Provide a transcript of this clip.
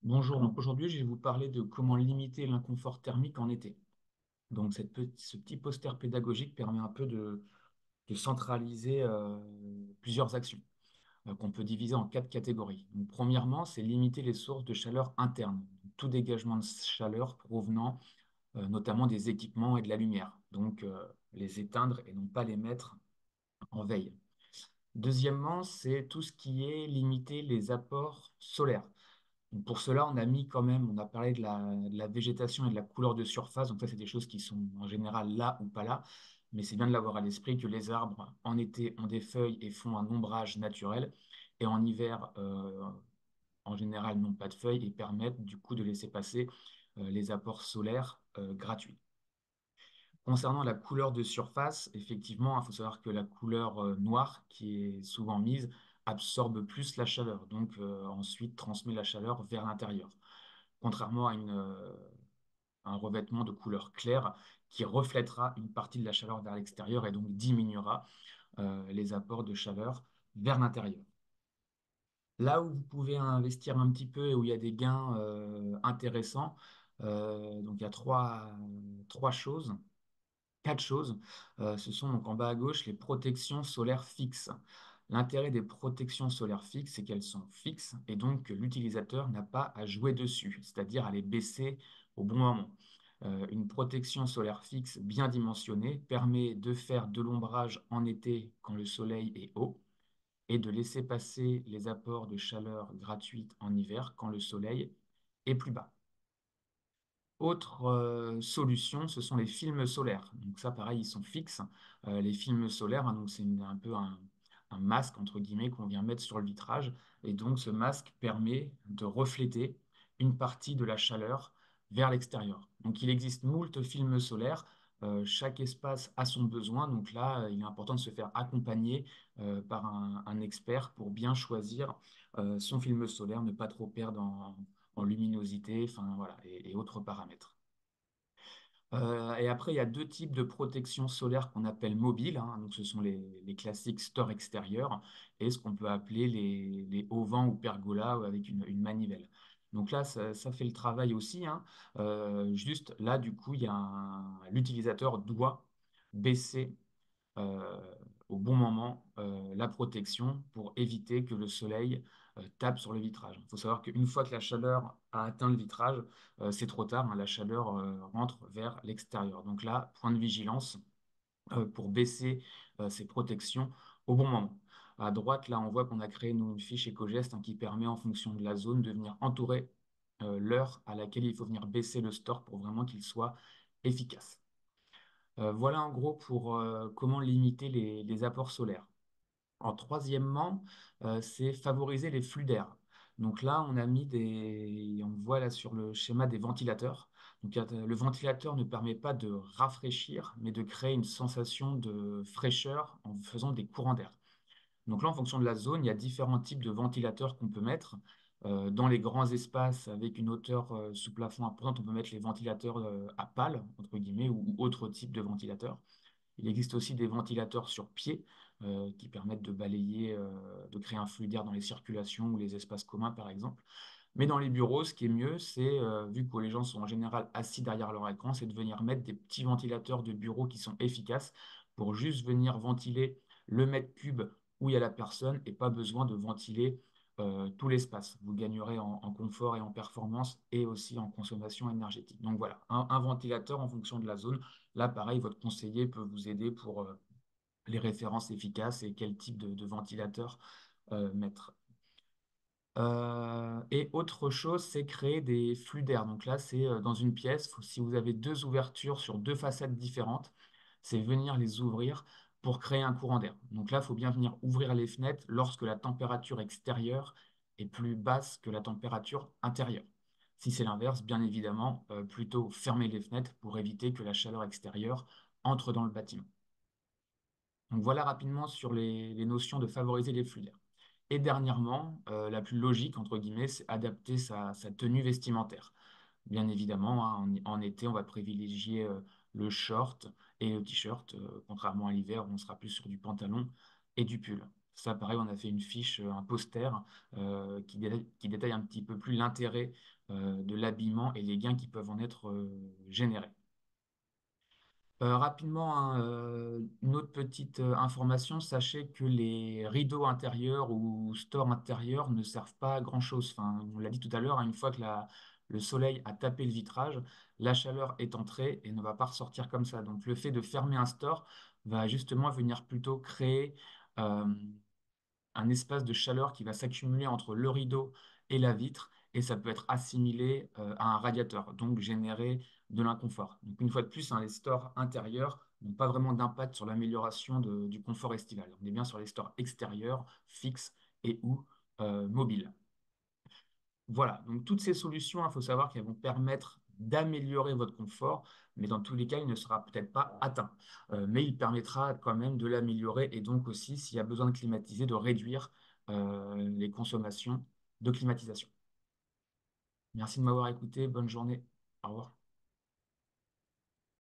Bonjour, donc aujourd'hui je vais vous parler de comment limiter l'inconfort thermique en été. Donc ce petit poster pédagogique permet un peu de centraliser plusieurs actions qu'on peut diviser en quatre catégories. Donc, premièrement, c'est limiter les sources de chaleur internes, tout dégagement de chaleur provenant notamment des équipements et de la lumière. Donc les éteindre et non pas les mettre en veille. Deuxièmement, c'est tout ce qui est limiter les apports solaires. Donc, pour cela, on a mis quand même, on a parlé de la végétation et de la couleur de surface. Donc ça, c'est des choses qui sont en général là ou pas là. Mais c'est bien de l'avoir à l'esprit que les arbres, en été, ont des feuilles et font un ombrage naturel. Et en hiver, en général, n'ont pas de feuilles et permettent du coup de laisser passer les apports solaires gratuits. Concernant la couleur de surface, effectivement, il faut savoir que la couleur noire, qui est souvent mise, absorbe plus la chaleur, donc ensuite transmet la chaleur vers l'intérieur. Contrairement à un revêtement de couleur claire qui reflètera une partie de la chaleur vers l'extérieur et donc diminuera les apports de chaleur vers l'intérieur. Là où vous pouvez investir un petit peu et où il y a des gains intéressants, donc il y a trois choses. Quatre choses. Ce sont donc en bas à gauche les protections solaires fixes. L'intérêt des protections solaires fixes, c'est qu'elles sont fixes et donc que l'utilisateur n'a pas à jouer dessus, c'est-à-dire à les baisser au bon moment. Une protection solaire fixe bien dimensionnée permet de faire de l'ombrage en été quand le soleil est haut et de laisser passer les apports de chaleur gratuite en hiver quand le soleil est plus bas. Autre solution, ce sont les films solaires. Donc ça, pareil, ils sont fixes. Les films solaires, hein, donc c'est un peu un masque, entre guillemets, qu'on vient mettre sur le vitrage. Et donc ce masque permet de refléter une partie de la chaleur vers l'extérieur. Donc il existe moult films solaires. Chaque espace a son besoin. Donc là, il est important de se faire accompagner par un expert pour bien choisir son film solaire, ne pas trop perdre en luminosité, enfin voilà, et autres paramètres. Et après, il y a deux types de protection solaire qu'on appelle mobiles, hein. Donc, ce sont les classiques stores extérieurs et ce qu'on peut appeler les auvents ou pergolas avec une manivelle. Donc là, ça fait le travail aussi, hein. Juste là, du coup, l'utilisateur doit baisser euh, au bon moment la protection pour éviter que le soleil tape sur le vitrage. Il faut savoir qu'une fois que la chaleur a atteint le vitrage, c'est trop tard, hein, la chaleur rentre vers l'extérieur. Donc là, point de vigilance pour baisser ces protections au bon moment. À droite, là, on voit qu'on a créé une fiche éco-geste, hein, qui permet, en fonction de la zone, de venir entourer l'heure à laquelle il faut venir baisser le store pour vraiment qu'il soit efficace. Voilà en gros pour comment limiter les apports solaires. En troisièmement, c'est favoriser les flux d'air. Donc là, on voit là sur le schéma des ventilateurs. Donc le ventilateur ne permet pas de rafraîchir, mais de créer une sensation de fraîcheur en faisant des courants d'air. Donc là, en fonction de la zone, il y a différents types de ventilateurs qu'on peut mettre. Dans les grands espaces avec une hauteur sous plafond importante, on peut mettre les ventilateurs à pales, entre guillemets, ou autres types de ventilateurs. Il existe aussi des ventilateurs sur pied qui permettent de balayer, de créer un flux d'air dans les circulations ou les espaces communs, par exemple. Mais dans les bureaux, ce qui est mieux, c'est, vu que les gens sont en général assis derrière leur écran, c'est de venir mettre des petits ventilateurs de bureau qui sont efficaces pour juste venir ventiler le mètre cube où il y a la personne et pas besoin de ventiler tout l'espace. Vous gagnerez en confort et en performance et aussi en consommation énergétique. Donc voilà, un ventilateur en fonction de la zone. Là, pareil, votre conseiller peut vous aider pour les références efficaces et quel type de ventilateur mettre. Et autre chose, c'est créer des flux d'air. Donc là, c'est dans une pièce, si vous avez deux ouvertures sur deux façades différentes, c'est venir les ouvrir pour créer un courant d'air. Donc là, il faut bien venir ouvrir les fenêtres lorsque la température extérieure est plus basse que la température intérieure. Si c'est l'inverse, bien évidemment, plutôt fermer les fenêtres pour éviter que la chaleur extérieure entre dans le bâtiment. Donc voilà rapidement sur les notions de favoriser les flux d'air. Et dernièrement, la plus logique, entre guillemets, c'est adapter sa tenue vestimentaire. Bien évidemment, hein, en été, on va privilégier le short et le t-shirt, contrairement à l'hiver où on sera plus sur du pantalon et du pull. Ça, pareil, on a fait une fiche, un poster qui détaille un petit peu plus l'intérêt de l'habillement et les gains qui peuvent en être générés. Rapidement, hein, une autre petite information, sachez que les rideaux intérieurs ou stores intérieurs ne servent pas à grand-chose. Enfin, on l'a dit tout à l'heure, hein, une fois que le soleil a tapé le vitrage, la chaleur est entrée et ne va pas ressortir comme ça. Donc le fait de fermer un store va justement venir plutôt créer euh, un espace de chaleur qui va s'accumuler entre le rideau et la vitre, et ça peut être assimilé à un radiateur, donc générer de l'inconfort. Donc une fois de plus, hein, les stores intérieurs n'ont pas vraiment d'impact sur l'amélioration du confort estival. On est bien sur les stores extérieurs, fixes et ou mobiles. Voilà, donc toutes ces solutions, il faut savoir qu'elles vont permettre d'améliorer votre confort, mais dans tous les cas, il ne sera peut-être pas atteint. Mais il permettra quand même de l'améliorer et donc aussi, s'il y a besoin de climatiser, de réduire les consommations de climatisation. Merci de m'avoir écouté, bonne journée, au revoir.